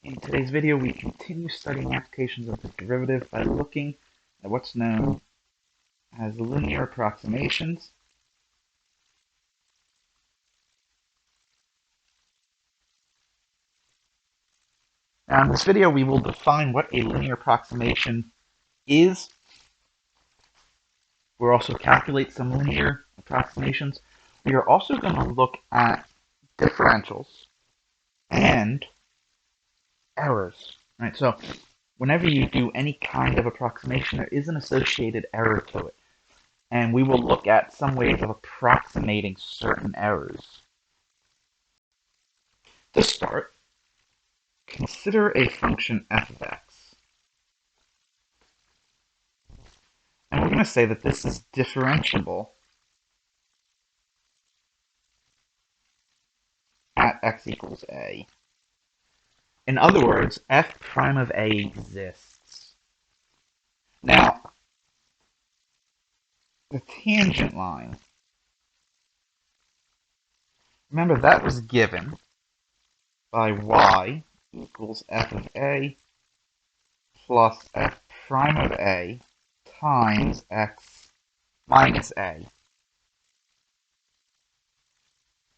In today's video, we continue studying applications of the derivative by looking at what's known as linear approximations. Now, in this video, we will define what a linear approximation is. We'll also calculate some linear approximations. We are also going to look at differentials and errors. Right? So whenever you do any kind of approximation, there is an associated error to it. And we will look at some ways of approximating certain errors. To start, consider a function f of x. And we're going to say that this is differentiable at x equals a. In other words, f prime of a exists. Now, the tangent line, remember that was given by y equals f of a plus f prime of a times x minus a.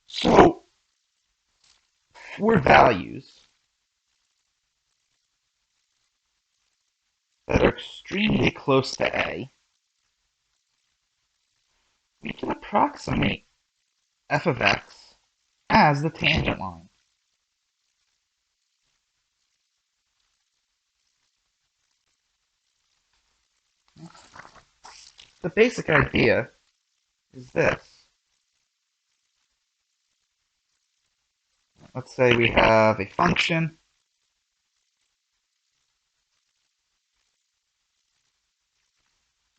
So, for values that are extremely close to a, we can approximate f of x as the tangent line. The basic idea is this. Let's say we have a function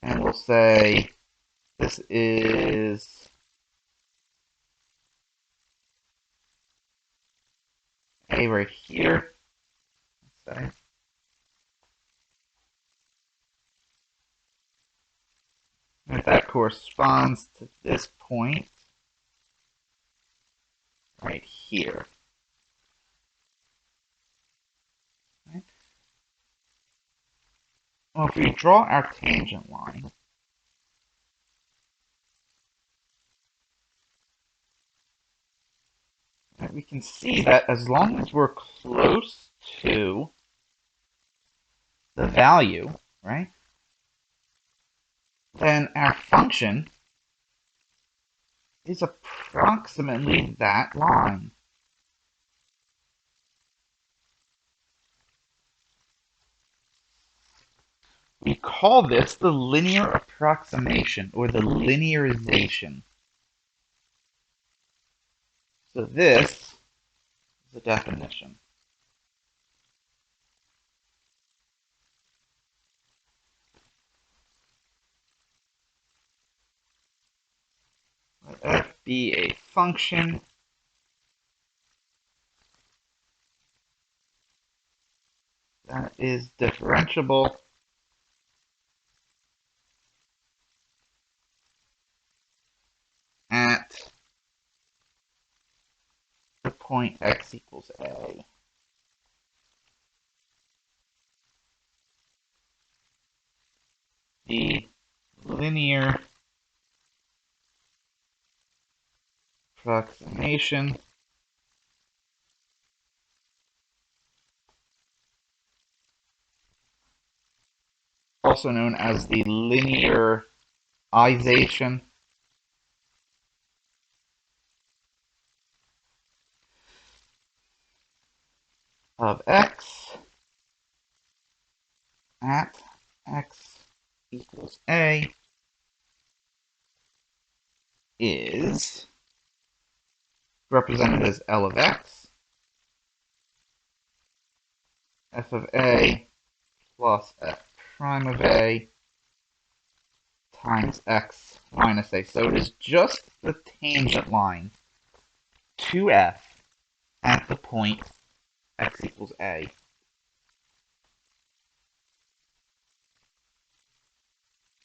and we'll say this is a right here. Let's say. And that corresponds to this point right here. Right? Well, if we draw our tangent line, right, we can see that as long as we're close to the value, right, then our function is approximately that line. We call this the linear approximation or the linearization. So this is the definition. Let f be a function that is differentiable at the point x equals a. The linear approximation also known as the linearization of x at x equals a is represented as L of x, f of a plus f prime of a times x minus a. So it is just the tangent line to f at the point x equals a.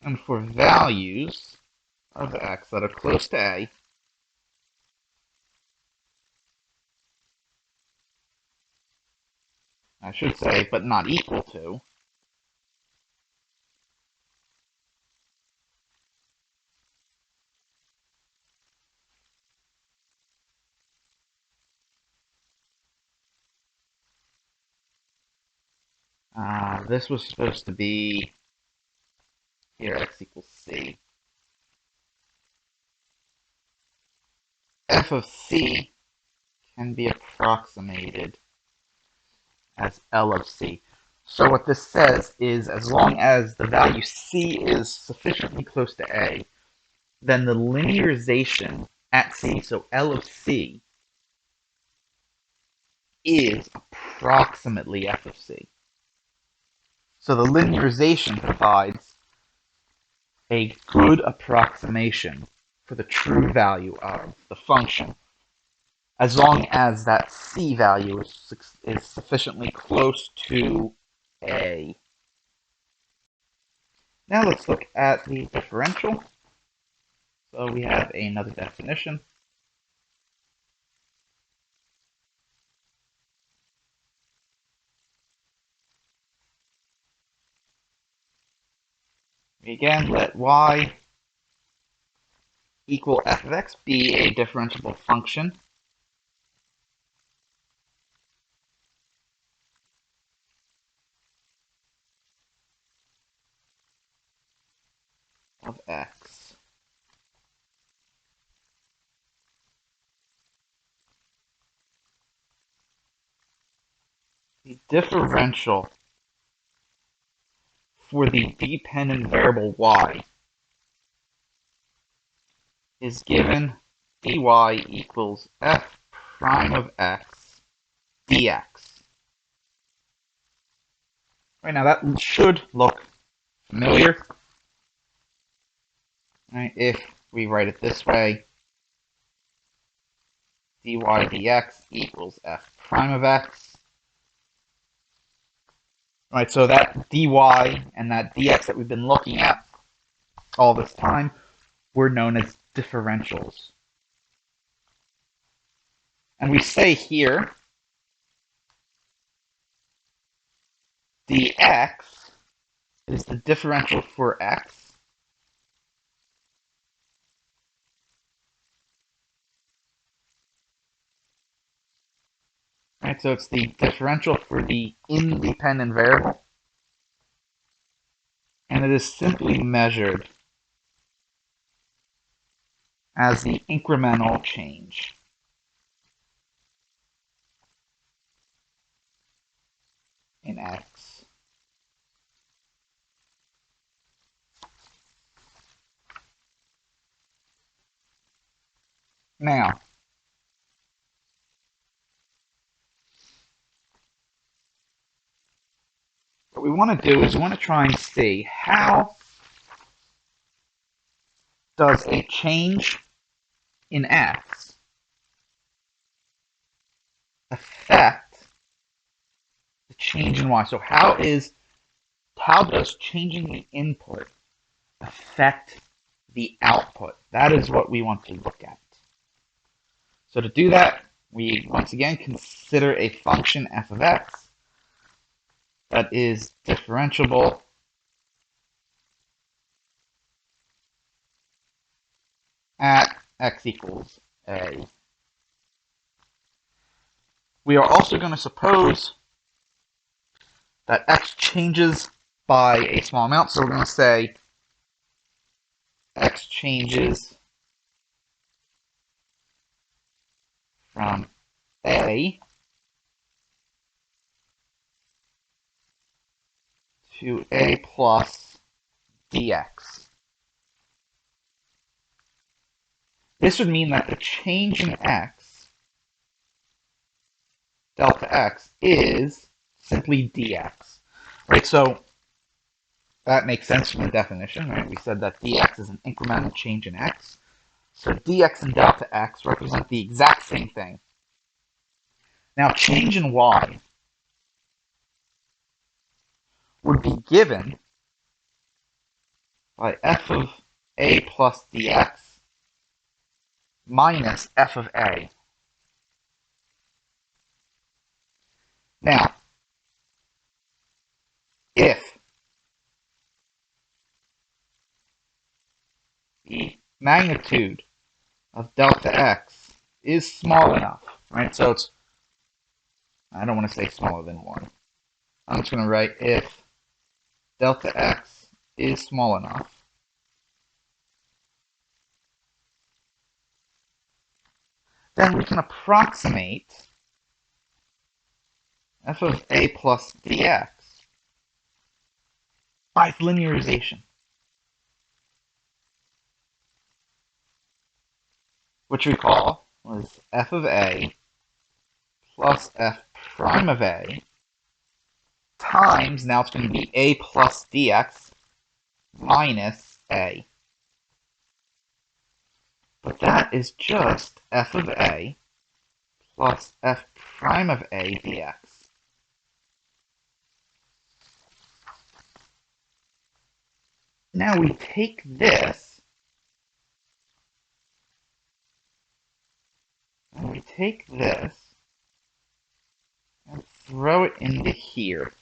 And for values of x that are close to a, I should say, but not equal to. This was supposed to be here, x equals c. F of c can be approximated as L of c. So what this says is as long as the value c is sufficiently close to a, then the linearization at c, so L of c, is approximately f of c. So the linearization provides a good approximation for the true value of the function, as long as that c value is sufficiently close to a. Now let's look at the differential. So we have another definition. We again let y equal f of x be a differentiable function of x. The differential for the dependent variable y is given dy equals f prime of x dx. Right, now that should look familiar. Right, if we write it this way, dy dx equals f prime of x. Right, so that dy and that dx that we've been looking at all this time were known as differentials. And we say here dx is the differential for x right? So it's the differential for the independent variable, and it is simply measured as the incremental change in x. Now, what we want to do is we want to try and see how does a change in x affect the change in y. So how does changing the input affect the output? That is what we want to look at. So to do that, we once again consider a function f of x that is differentiable at x equals a. We are also going to suppose that x changes by a small amount, so we're going to say x changes from a to a plus dx. This would mean that the change in x, delta x, is simply dx. Right, so that makes sense from the definition, right? We said that dx is an incremental change in x. So dx and delta x represent the exact same thing. Now, change in y would be given by f of a plus dx minus f of a. Now, magnitude of delta x is small enough, right? So it's, I don't want to say smaller than 1. I'm just going to write if delta x is small enough, then we can approximate f of a plus dx by linearization, which we call was f of a plus f prime of a times, now it's going to be a plus dx minus a. But that is just f of a plus f prime of a dx. Now we take this, and throw it into here.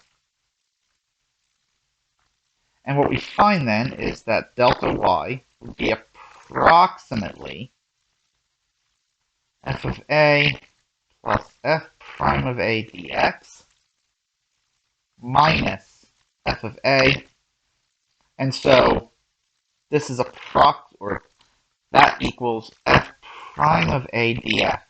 And what we find then is that delta y would be approximately f of a plus f prime of a dx minus f of a. And so this is or that equals f prime of a dx.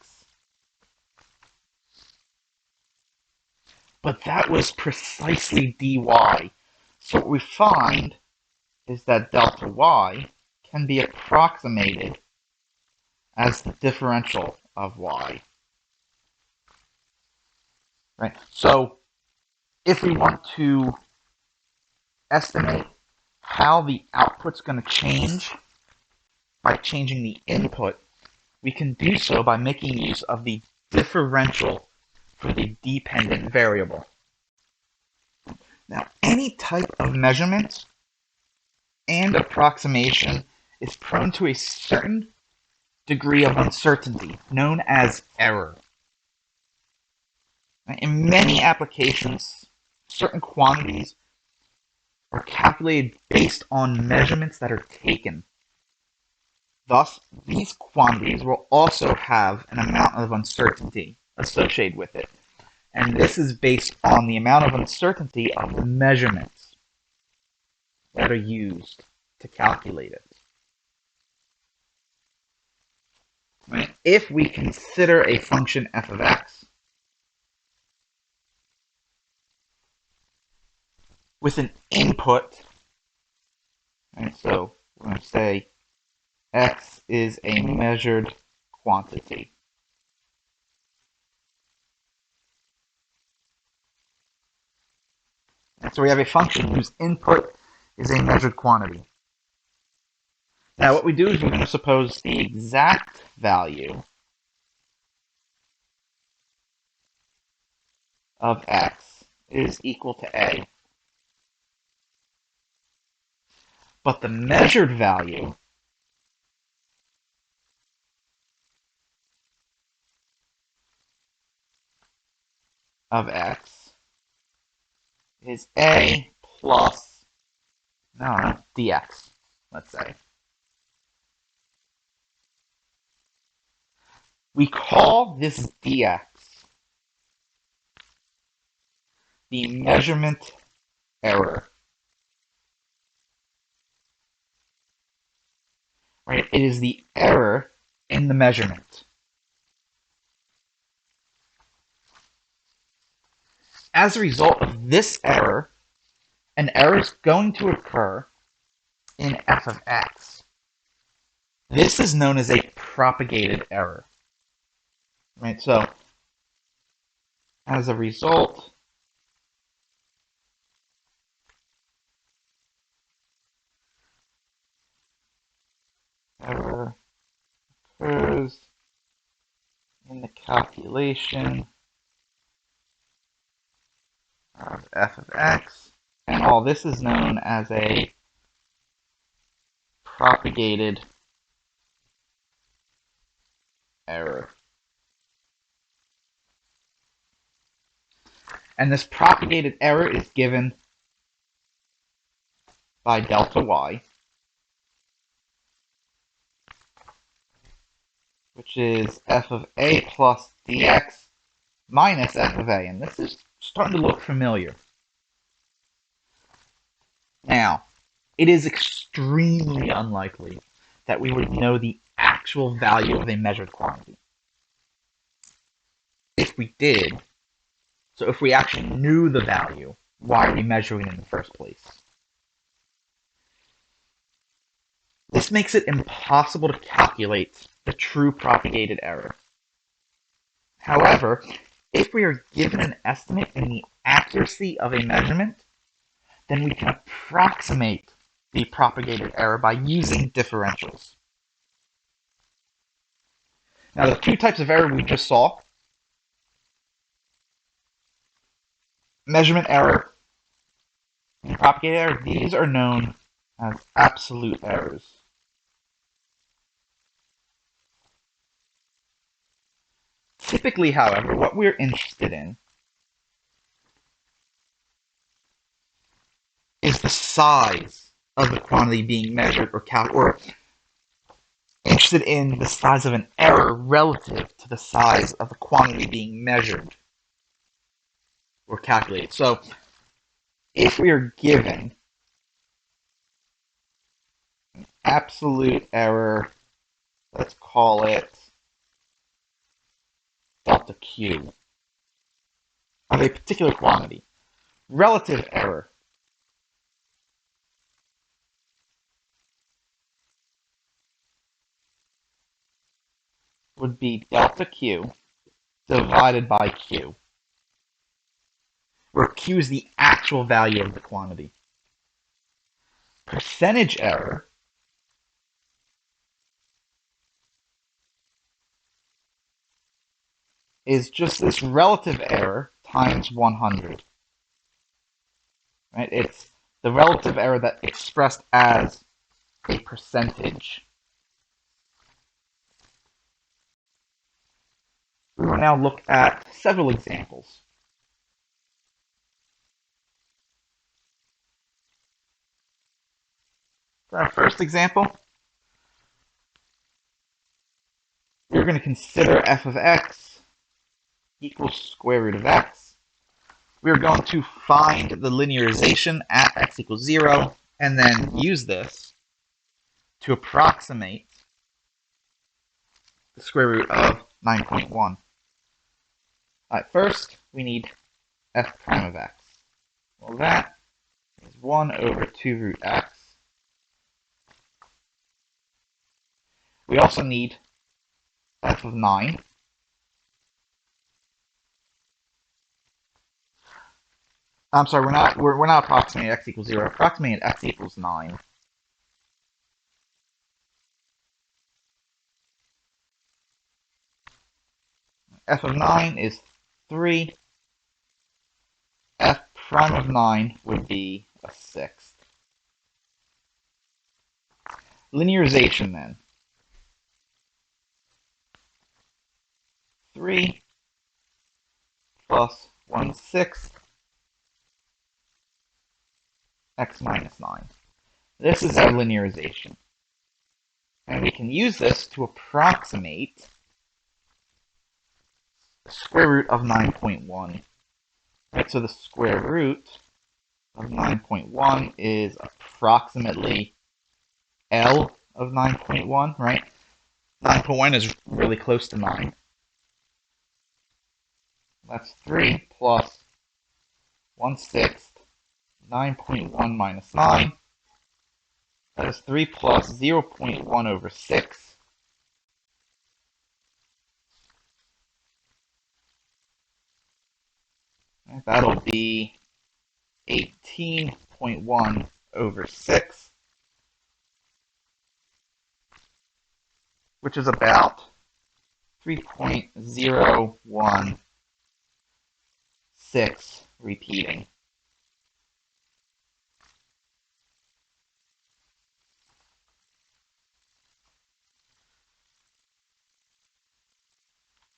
But that was precisely dy. So what we find is that delta y can be approximated as the differential of y. Right? So if we want to estimate how the output's going to change by changing the input, we can do so by making use of the differential for the dependent variable. Now, any type of measurement and approximation is prone to a certain degree of uncertainty, known as error. In many applications, certain quantities are calculated based on measurements that are taken. Thus, these quantities will also have an amount of uncertainty associated with it. And this is based on the amount of uncertainty of the measurements that are used to calculate it. Right? If we consider a function f of x with an input, right, so we're going to say x is a measured quantity. And so we have a function whose input is a measured quantity. Now what we do is we're going to suppose the exact value of x is equal to a. But the measured value of x is a plus, no, dx, let's say. We call this dx the measurement error. Right? It is the error in the measurement. As a result of this error, an error is going to occur in f of x. This is known as a propagated error. Right? So, as a result, error occurs in the calculation of f of x, and all this is known as a propagated error. And this propagated error is given by delta y. which is f of a plus dx minus f of a. And this is starting to look familiar. Now, it is extremely unlikely that we would know the actual value of a measured quantity. If we did, so if we actually knew the value, why are we measuring it in the first place? This makes it impossible to calculate the true propagated error. However, if we are given an estimate in the accuracy of a measurement, then we can approximate the propagated error by using differentials. Now, the two types of error we just saw, measurement error and propagated error, these are known as absolute errors. Typically, however, what we're interested in is the size of the quantity being measured or interested in the size of an error relative to the size of the quantity being measured or calculated. So if we are given an absolute error, let's call it delta Q, of a particular quantity, relative error would be delta Q divided by Q, where Q is the actual value of the quantity. Percentage error is just this relative error times 100. Right? It's the relative error that's expressed as a percentage. We will now look at several examples. For our first example, we're going to consider f of x equals square root of x. We're going to find the linearization at x equals 0, and then use this to approximate the square root of 9.1. First, we need f prime of x. Well, that is 1 over 2 root x. We also need f of 9. I'm sorry, we're not approximating x equals 0. Approximating x equals 9. F of 9 is 3. F prime of 9 would be a sixth. Linearization then. 3 plus 1/6 x minus 9. This is our linearization. And we can use this to approximate the square root of 9.1. Right, so the square root of 9.1 is approximately L of 9.1, right? 9.1 is really close to 9. That's 3 plus 1/6, 9.1 minus 9. That is 3 plus 0.1 over 6. That'll be 18.1 over 6, which is about 3.016 repeating.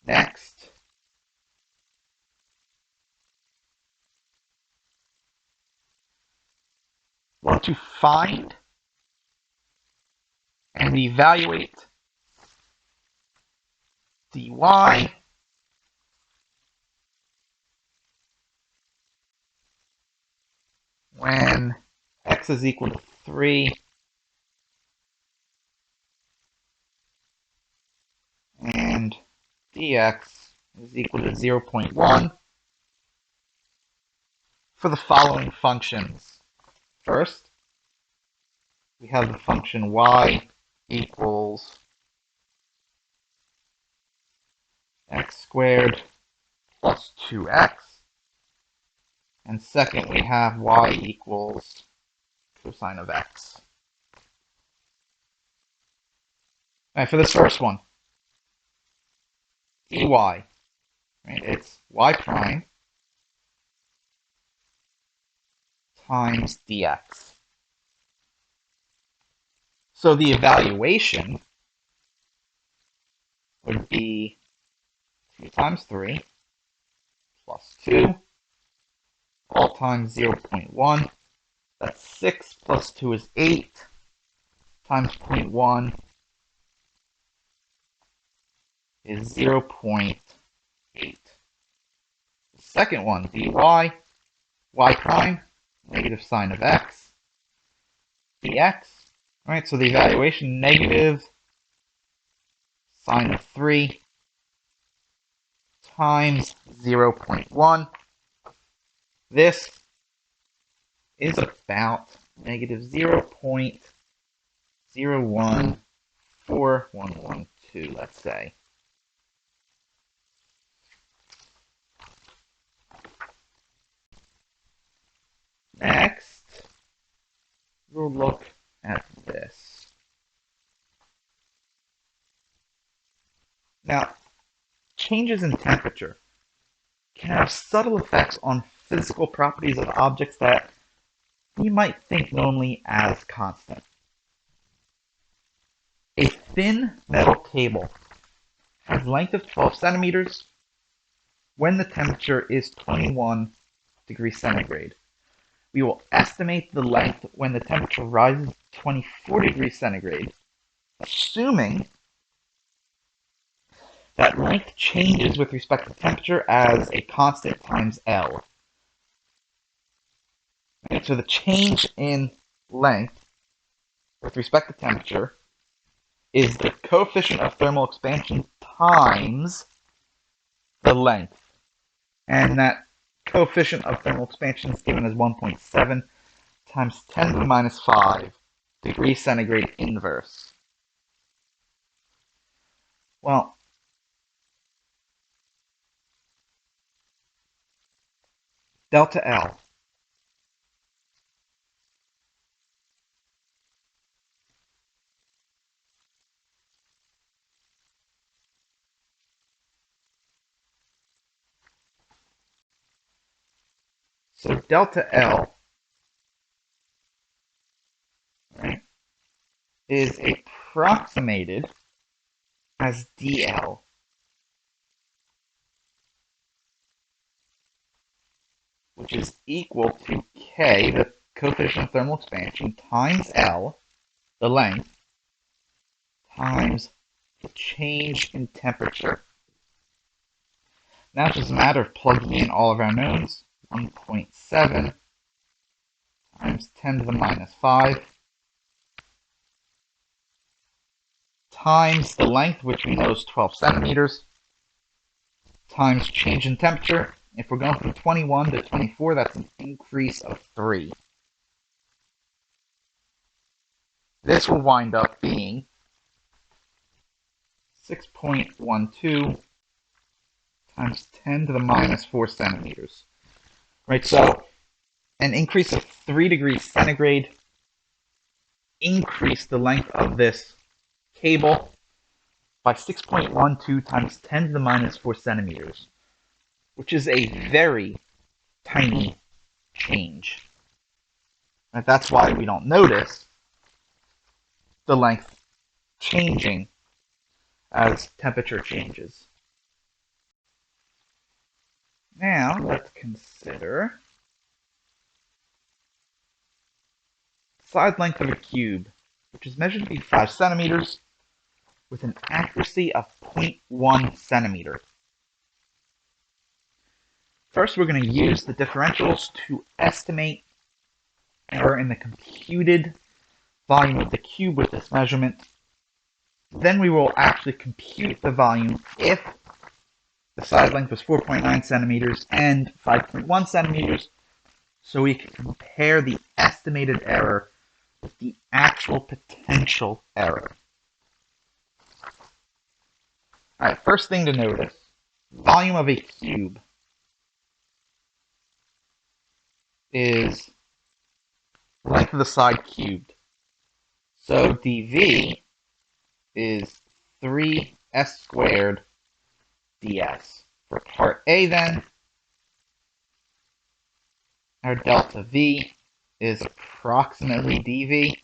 Next, want to find and evaluate dy when x is equal to 3 and dx is equal to 0.1 for the following functions. First, we have the function y equals x squared plus 2x. And second, we have y equals cosine of x. All right, for this first one, dy, right, it's y prime times dx. So the evaluation would be 2 times 3 plus 2, all times 0.1. That's 6 plus 2 is 8 times 0.1 is 0.8. The second one, dy, y prime, negative sine of x, dx. All right, so the evaluation, negative sine of 3 times 0.1. This is about negative 0.014112, let's say. Next, we'll look at this. Now, changes in temperature can have subtle effects on physical properties of objects that we might think normally as constant. A thin metal cable has length of 12 centimeters when the temperature is 21 degrees centigrade. We will estimate the length when the temperature rises to 24 degrees centigrade, assuming that length changes with respect to temperature as a constant times L. Right, so the change in length with respect to temperature is the coefficient of thermal expansion times the length. And that coefficient of thermal expansion is given as 1.7 times 10 to the minus 5 degrees centigrade inverse. Well, delta L So delta L, right, is approximated as dL, which is equal to K, the coefficient of thermal expansion, times L, the length, times the change in temperature. Now it's just a matter of plugging in all of our knowns. 1.7 times 10 to the minus 5 times the length, which we know is 12 centimeters, times change in temperature. If we're going from 21 to 24, that's an increase of 3. This will wind up being 6.12 times 10 to the minus 4 centimeters. Right, so an increase of 3 degrees centigrade increased the length of this cable by 6.12 times 10 to the minus 4 centimeters, which is a very tiny change. And that's why we don't notice the length changing as temperature changes. Now, let's consider the side length of a cube, which is measured to be 5 centimeters, with an accuracy of 0.1 centimeter. First, we're going to use the differentials to estimate error in the computed volume of the cube with this measurement. Then we will actually compute the volume if the side length was 4.9 centimeters and 5.1 centimeters, so we can compare the estimated error with the actual potential error. All right, first thing to notice, volume of a cube is length of the side cubed. So dV is 3s squared ds. For part A then, our delta V is approximately dV,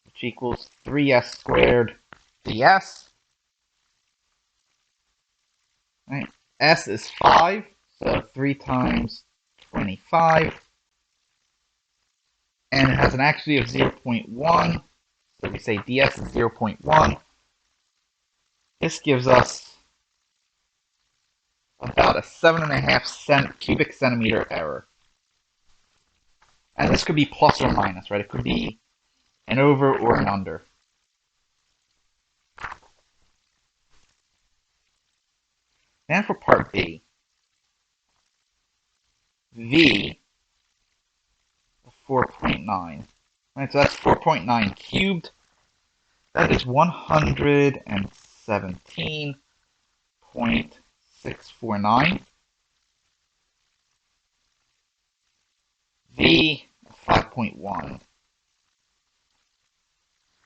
which equals 3s squared ds. Right. S is 5, so 3 times 25. And it has an accuracy of 0.1, so we say ds is 0.1. This gives us about a 7.5 cubic centimeter error. And this could be plus or minus, right? It could be an over or an under. And for part B, V 4.9. Right, so that's 4.9 cubed. That is 117.649. V 5.1.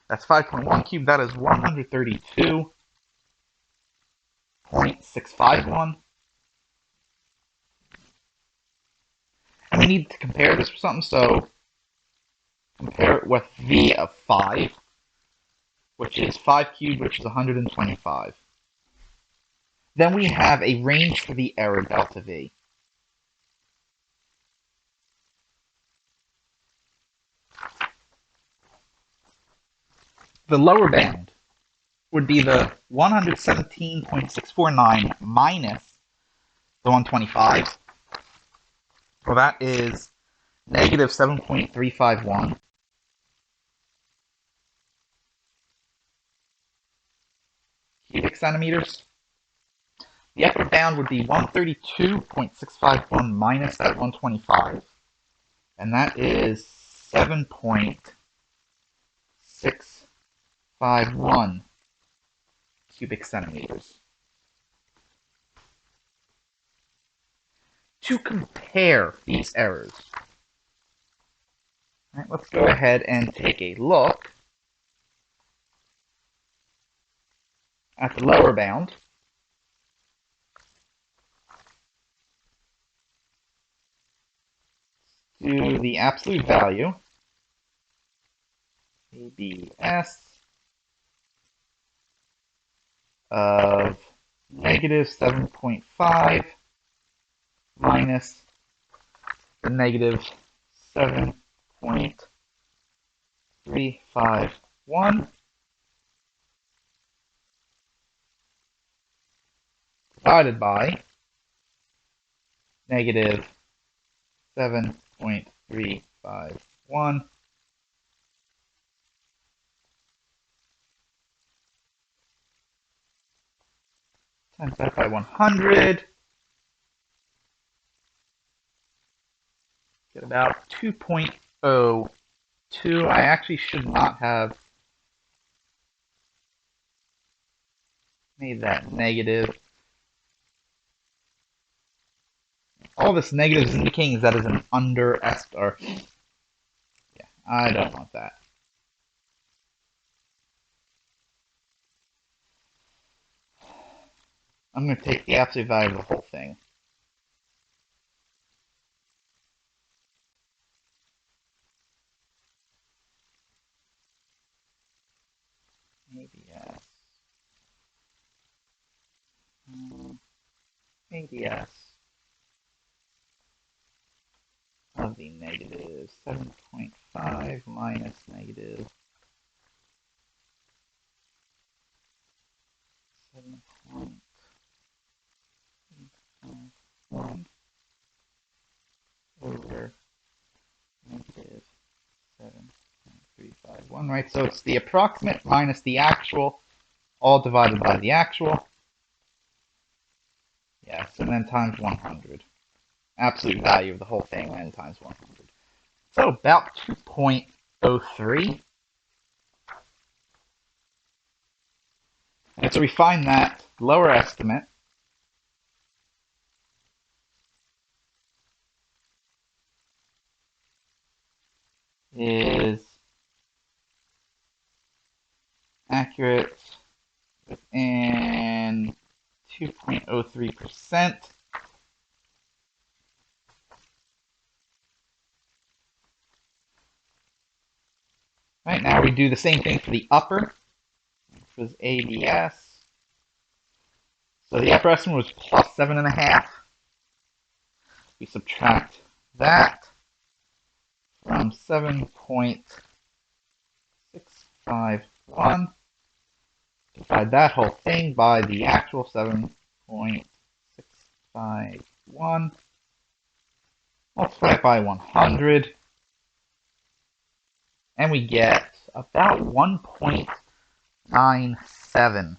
That's 5.1 cubed. That is 132.651. And we need to compare this with something, so compare it with V of 5, which is 5 cubed, which is 125. Then we have a range for the error, delta V. The lower bound would be the 117.649 minus the 125. Well, that is negative 7.351. Cubic centimeters. The upper bound would be 132.651 minus that 125. And that is 7.651 cubic centimeters. To compare these errors, all right, let's go ahead and take a look at the lower bound. Do the absolute value, ABS, of negative 7.5 minus the negative 7.351 divided by negative 7.351 times that by 100. Get about 2.02. I actually should not have made that negative. All this negative is indicating that is an underestimate. Or yeah, I don't want that. I'm going to take the absolute value of the whole thing. ABS. ABS of the negative 7.5 minus negative 1 over negative 7.351, right? So it's the approximate minus the actual, all divided by the actual. Yes, and then times 100. Absolute value of the whole thing, and times 100. So about 2.03. And so we find that lower estimate is accurate within 2.03%. Right, now we do the same thing for the upper, which was ABS. So the upper estimate was plus 7.5. We subtract that from 7.651. Divide that whole thing by the actual 7.651. Multiply it by 100. And we get about 1.97.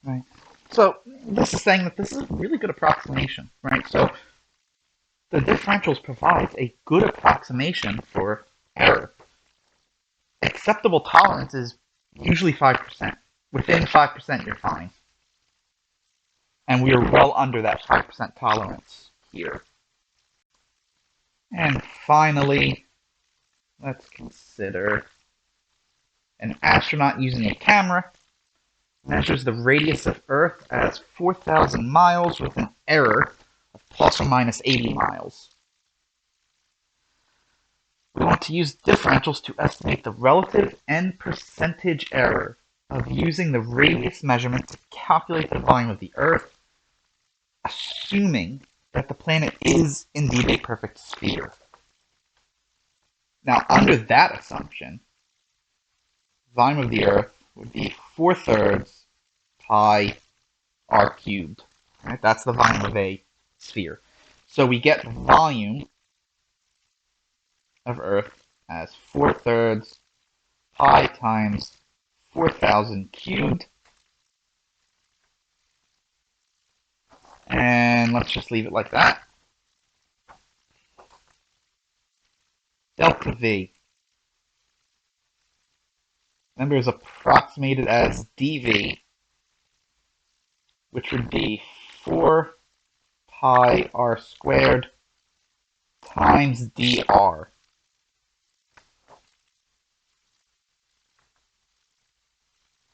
Right. So this is saying that this is a really good approximation, right? So the differentials provides a good approximation for error. Acceptable tolerance is usually 5%. Within 5%, you're fine. And we are well under that 5% tolerance here. And finally, let's consider an astronaut using a camera measures the radius of Earth as 4,000 miles with an error of plus or minus 80 miles. We want to use differentials to estimate the relative and percentage error of using the radius measurement to calculate the volume of the Earth, assuming that the planet is indeed a perfect sphere. Now, under that assumption, volume of the Earth would be 4/3 pi r cubed. Right? That's the volume of a sphere. So we get the volume of Earth as 4/3 pi times 4,000 cubed. And let's just leave it like that. Delta V. Remember, is approximated as dV, which would be 4 pi r squared times dr.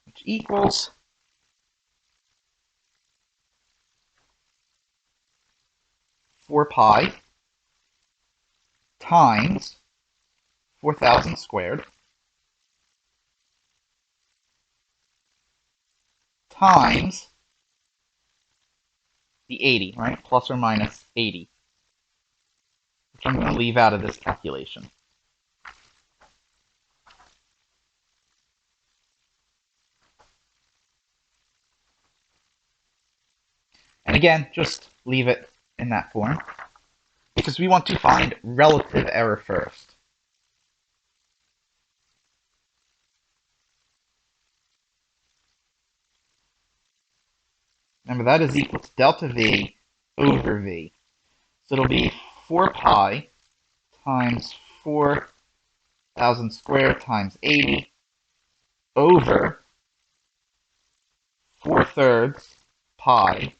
Which equals 4 pi times 4,000 squared times the 80, right? Plus or minus 80, which I'm going to leave out of this calculation. And again, just leave it in that form, because we want to find relative error first. Remember, that is equal to delta V over V. So it'll be 4 pi times 4,000 squared times 80 over 4/3 pi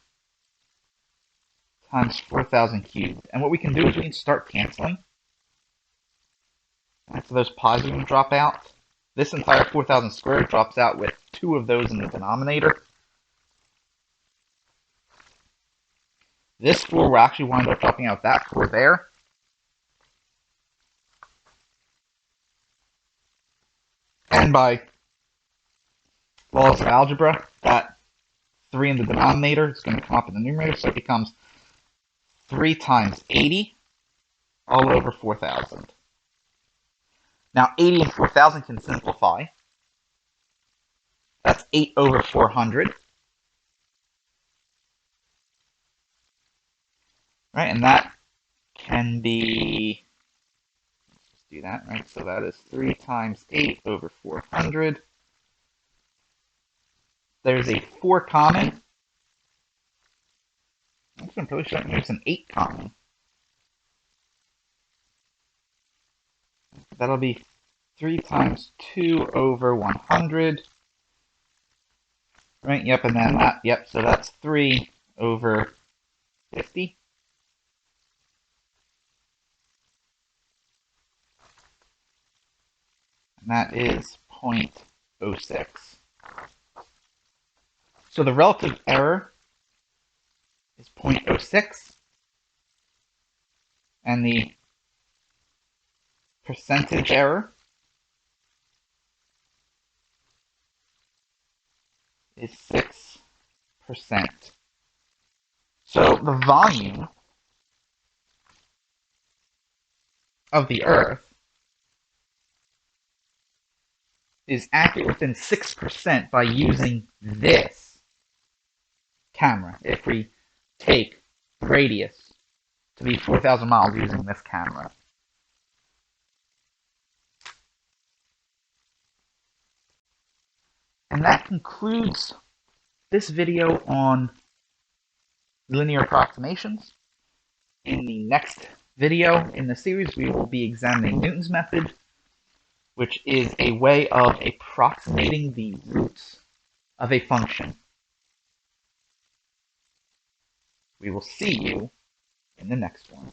times 4,000 cubed. And what we can do is we can start canceling. Right, so those pi's are going to drop out. This entire 4,000 squared drops out with 2 of those in the denominator. This 4 will actually wind up dropping out that 4 there. And by laws of algebra, that 3 in the denominator is going to come up in the numerator, so it becomes 3 times 80 all over 4,000. Now 80 and 4,000 can simplify. That's 8 over 400. Right, and that can be, let's do that, right? So that is 3 times 8 over 400. There's a 4 common. I'm probably showing there's an 8 common. That'll be 3 times 2 over 100. Right, yep, and then that, yep, so that's 3 over 50. And that is 0.06. So the relative error is 0.06, and the percentage error is 6%. So the volume of the Earth is accurate within 6% by using this camera. If we take radius to be 4,000 miles using this camera. And that concludes this video on linear approximations. In the next video in the series, we will be examining Newton's method, which is a way of approximating the roots of a function. We will see you in the next one.